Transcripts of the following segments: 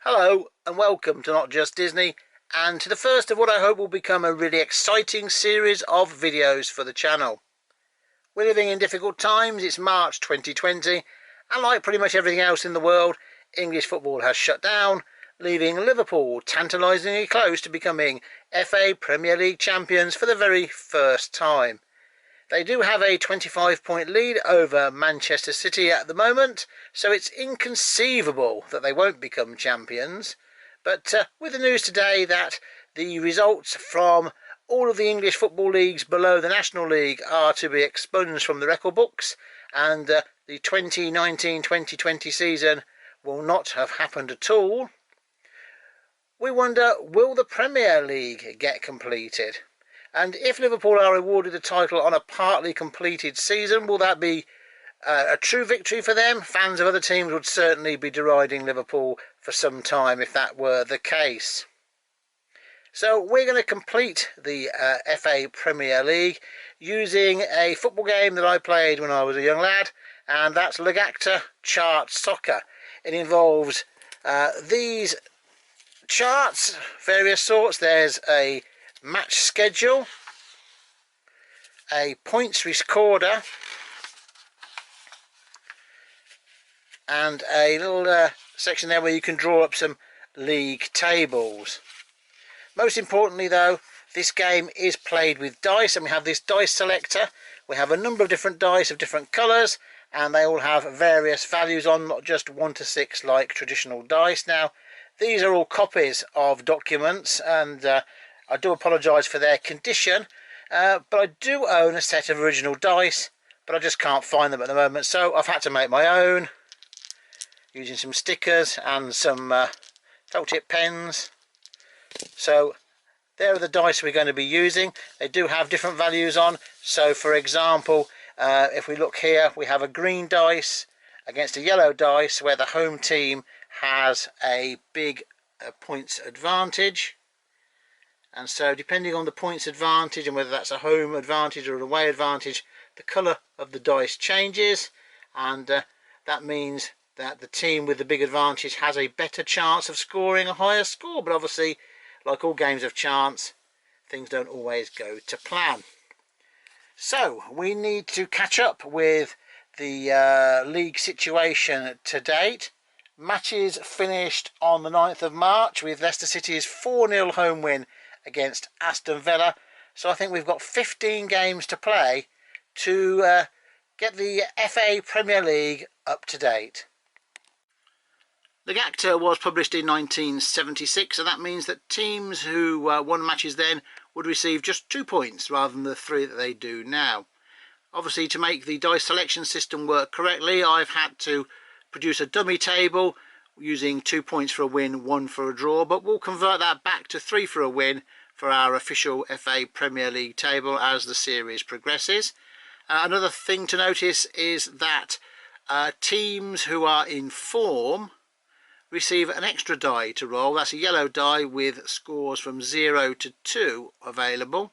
Hello and welcome to Not Just Disney, and to the first of what I hope will become a really exciting series of videos for the channel. We're living in difficult times. It's March 2020, and like pretty much everything else in the world, English football has shut down, leaving Liverpool tantalisingly close to becoming FA Premier League champions for the very first time. They do have a 25-point lead over Manchester City at the moment, so it's inconceivable that they won't become champions. But with the news today that the results from all of the English football leagues below the National League are to be expunged from the record books, and the 2019-2020 season will not have happened at all, we wonder, will the Premier League get completed? And if Liverpool are awarded the title on a partly completed season, will that be a true victory for them? Fans of other teams would certainly be deriding Liverpool for some time if that were the case. So we're going to complete the FA Premier League using a football game that I played when I was a young lad, and that's Logacta Chart Soccer. It involves these charts, various sorts. There's a match schedule, a points recorder, and a little section there where you can draw up some league tables. Most importantly though, this game is played with dice, and we have this dice selector. We have a number of different dice of different colours, and they all have various values on, not just 1 to 6 like traditional dice. Now, these are all copies of documents, and I do apologise for their condition, but I do own a set of original dice, but I just can't find them at the moment, so I've had to make my own using some stickers and some felt tip pens. So there are the dice we're going to be using. They do have different values on. So for example, if we look here, we have a green dice against a yellow dice where the home team has a big points advantage. And so depending on the points advantage and whether that's a home advantage or an away advantage, the colour of the dice changes, and that means that the team with the big advantage has a better chance of scoring a higher score. But obviously, like all games of chance, things don't always go to plan. So we need to catch up with the league situation to date. Matches finished on the 9th of March with Leicester City's 4-0 home win against Aston Villa. So I think we've got 15 games to play to get the FA Premier League up to date. Logacta was published in 1976, and that means that teams who won matches then would receive just 2 points rather than the 3 that they do now. Obviously, to make the dice selection system work correctly, I've had to produce a dummy table using 2 points for a win, 1 for a draw, but we'll convert that back to 3 for a win for our official FA Premier League table as the series progresses. Another thing to notice is that teams who are in form receive an extra die to roll. That's a yellow die with scores from 0 to 2 available,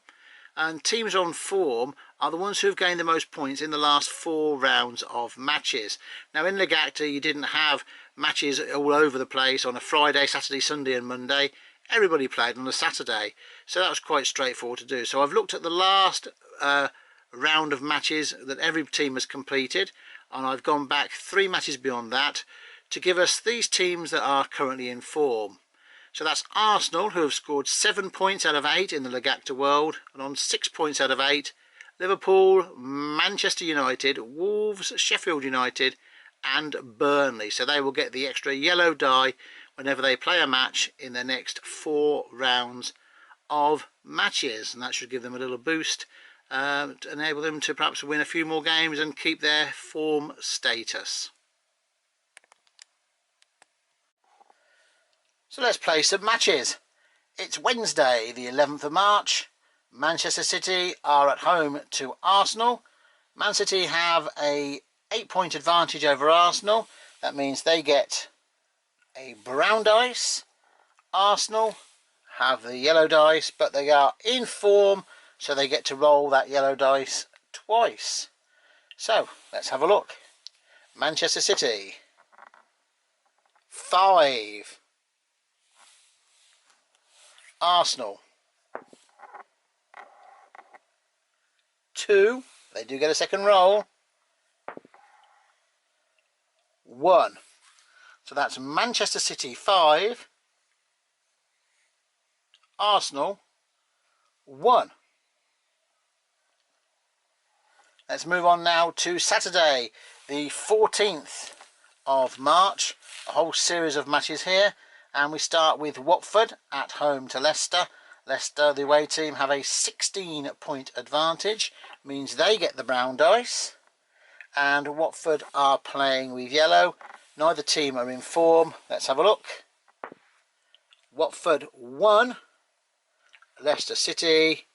and teams on form are the ones who have gained the most points in the last 4 rounds of matches. Now in Logacta you didn't have matches all over the place on a Friday, Saturday, Sunday and Monday. Everybody played on a Saturday, so that was quite straightforward to do. So I've looked at the last round of matches that every team has completed, and I've gone back 3 matches beyond that to give us these teams that are currently in form. So that's Arsenal, who have scored 7 points out of 8 in the Logacta world, and on 6 points out of 8, Liverpool, Manchester United, Wolves, Sheffield United and Burnley. So they will get the extra yellow die whenever they play a match in their next 4 rounds of matches, and that should give them a little boost to enable them to perhaps win a few more games and keep their form status. So let's play some matches. It's Wednesday the 11th of March. Manchester City are at home to Arsenal. Man City have a 8-point advantage over Arsenal. That means they get a brown dice. Arsenal have the yellow dice, but they are in form, so they get to roll that yellow dice twice. So let's have a look. Manchester City, 5, Arsenal. 2, they do get a second roll. 1. So that's Manchester City 5, Arsenal 1. Let's move on now to Saturday, the 14th of March. A whole series of matches here, and we start with Watford at home to Leicester. Leicester, the away team, have a 16-point advantage, means they get the brown dice, and Watford are playing with yellow. Neither team are in form. Let's have a look. Watford 1, Leicester City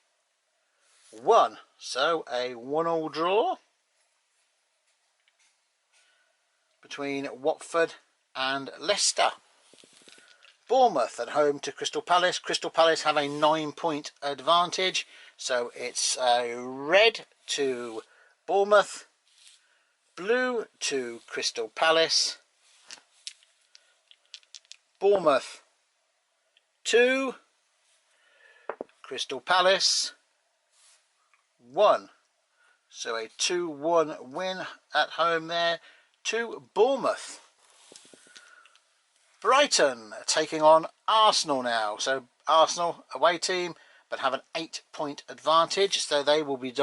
1. So a 1-1 draw between Watford and Leicester. Bournemouth at home to Crystal Palace. Crystal Palace have a 9-point advantage, so it's red to Bournemouth, blue to Crystal Palace. Bournemouth 2, Crystal Palace 1. So a 2-1 win at home there to Bournemouth. Brighton taking on Arsenal now. So Arsenal, away team, but have an 8-point advantage. So they will be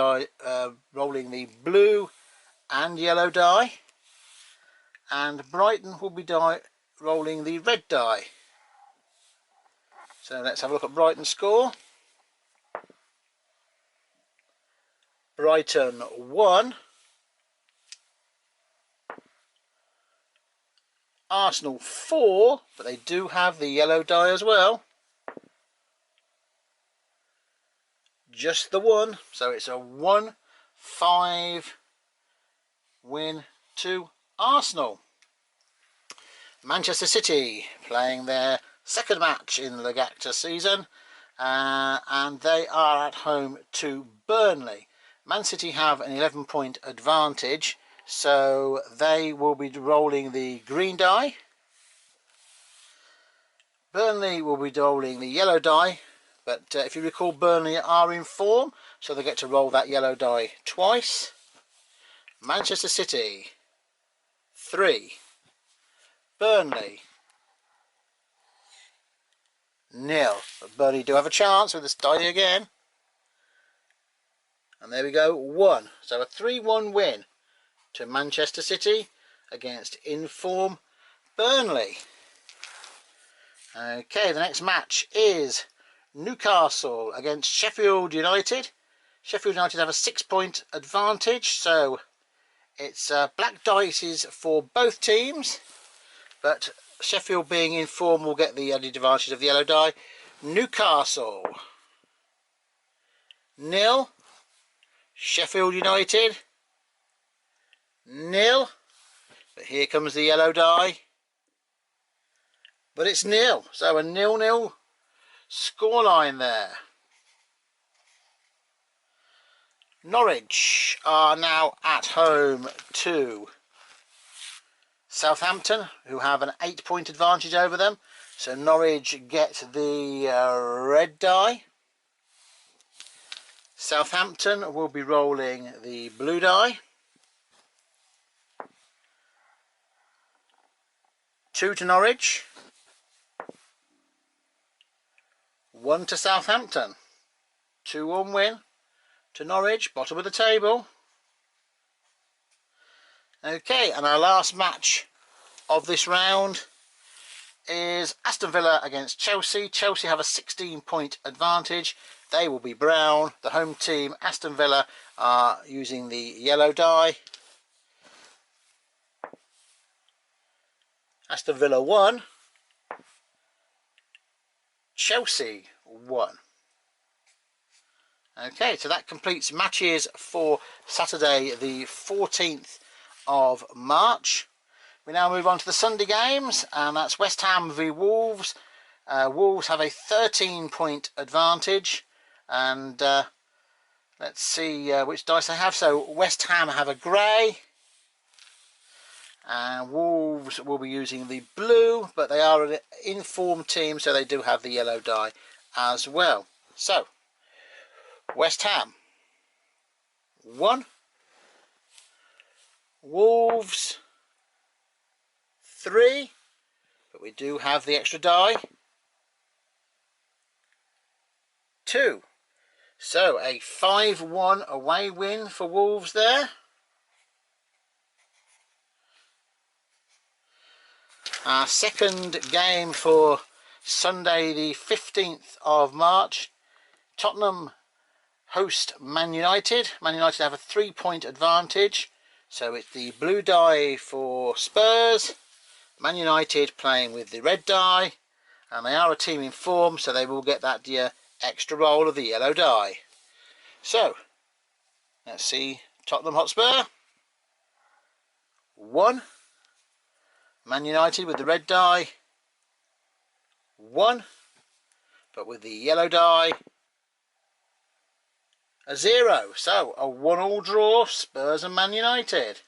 rolling the blue and yellow die. And Brighton will be rolling the red die. So let's have a look at Brighton's score. Brighton 1, Arsenal 4, but they do have the yellow die as well. Just the 1, so it's a 1-5 win to Arsenal. Manchester City playing their second match in the Logacta season, and they are at home to Burnley. Man City have an 11-point advantage, so they will be rolling the green die. Burnley will be rolling the yellow die, but if you recall, Burnley are in form, so they get to roll that yellow die twice. Manchester City 3, Burnley 0. But Burnley do have a chance with this die again. And there we go, 1. So a 3-1 win to Manchester City against in-form Burnley. Okay, the next match is Newcastle against Sheffield United. Sheffield United have a 6-point advantage, so it's black dice for both teams, but Sheffield being in form will get the added advantage of the yellow die. Newcastle 0, Sheffield United 0, but here comes the yellow die, but it's 0, so a 0-0 scoreline there. Norwich are now at home to Southampton, who have an 8-point advantage over them, so Norwich get the red die. Southampton will be rolling the blue die. 2 to Norwich, 1 to Southampton. 2-1 win to Norwich, bottom of the table. Okay, and our last match of this round is Aston Villa against Chelsea. Chelsea have a 16-point advantage. They will be brown. The home team, Aston Villa, are using the yellow die. Aston Villa 1, Chelsea 1. Okay, so that completes matches for Saturday the 14th of March. We now move on to the Sunday games, and that's West Ham v Wolves. Wolves have a 13-point advantage, and let's see which dice they have. So West Ham have a grey, and Wolves will be using the blue, but they are an informed team, so they do have the yellow die as well. So West Ham 1, Wolves 3, but we do have the extra die, 2. So a 5-1 away win for Wolves there. Our second game for Sunday the 15th of March, Tottenham host Man United. Man United have a 3-point advantage, so it's the blue die for Spurs, Man United playing with the red die, and they are a team in form, so they will get that extra roll of the yellow die. So let's see, Tottenham Hotspur 1, Man United with the red die 1, but with the yellow die a 0. So a 1-1 draw, Spurs and Man United.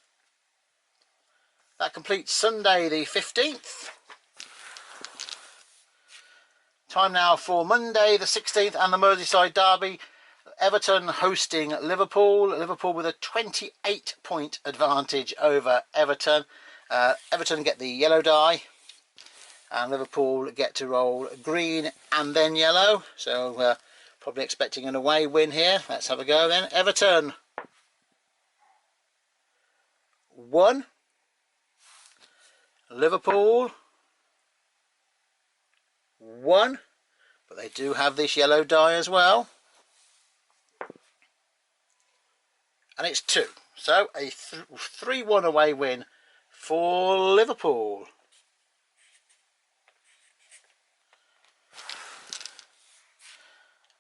That completes Sunday the 15th. Time now for Monday the 16th and the Merseyside derby. Everton hosting Liverpool. Liverpool with a 28-point advantage over Everton. Everton get the yellow die, and Liverpool get to roll green and then yellow. So probably expecting an away win here. Let's have a go then. Everton 1, Liverpool 1, but they do have this yellow die as well, and it's 2. So a 3-1 away win for Liverpool.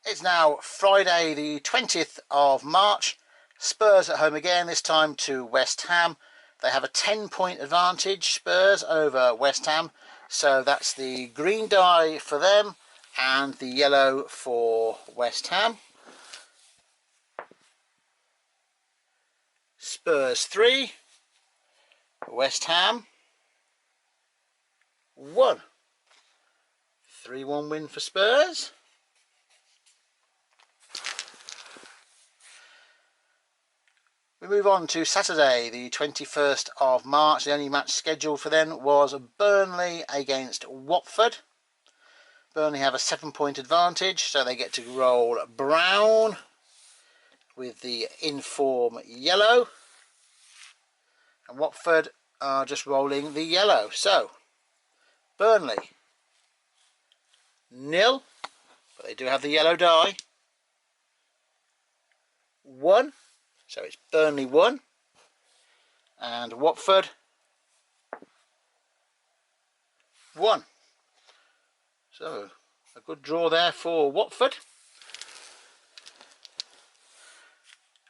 It's now Friday the 20th of March. Spurs at home again, this time to West Ham. They have a 10-point advantage, Spurs, over West Ham. So that's the green die for them and the yellow for West Ham. Spurs 3, West Ham 1. 3-1 win for Spurs. We move on to Saturday the 21st of March. The only match scheduled for them was Burnley against Watford. Burnley have a 7-point advantage, so they get to roll brown with the in-form yellow, and Watford are just rolling the yellow. So Burnley 0, but they do have the yellow die, 1, so it's Burnley 1, and Watford 1. So a good draw there for Watford.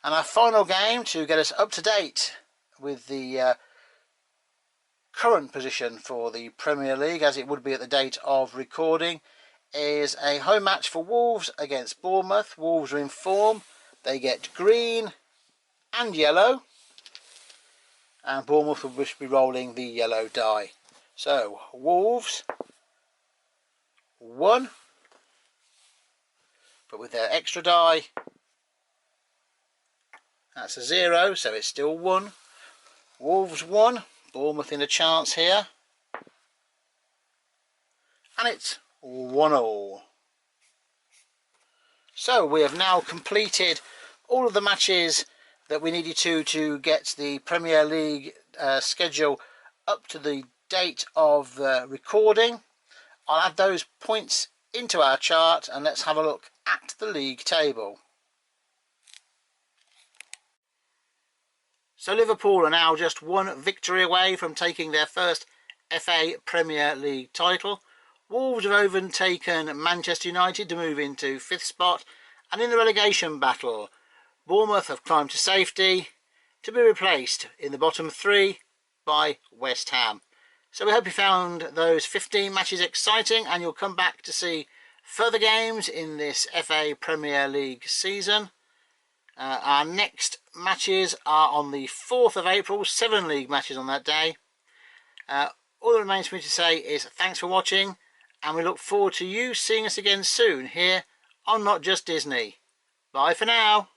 And our final game to get us up to date with the current position for the Premier League, as it would be at the date of recording, is a home match for Wolves against Bournemouth. Wolves are in form. They get green and yellow, and Bournemouth will be rolling the yellow die. So Wolves 1, but with their extra die, that's a 0, so it's still 1. Wolves 1, Bournemouth in a chance here, and it's 1-1. So we have now completed all of the matches that we needed to get the Premier League schedule up to the date of recording. I'll add those points into our chart, and let's have a look at the league table. So Liverpool are now just 1 victory away from taking their first FA Premier League title. Wolves have overtaken Manchester United to move into 5th spot, and in the relegation battle, Bournemouth have climbed to safety to be replaced in the bottom 3 by West Ham. So we hope you found those 15 matches exciting, and you'll come back to see further games in this FA Premier League season. Our next matches are on the 4th of April, 7 league matches on that day. All that remains for me to say is thanks for watching, and we look forward to you seeing us again soon here on Not Just Disney. Bye for now.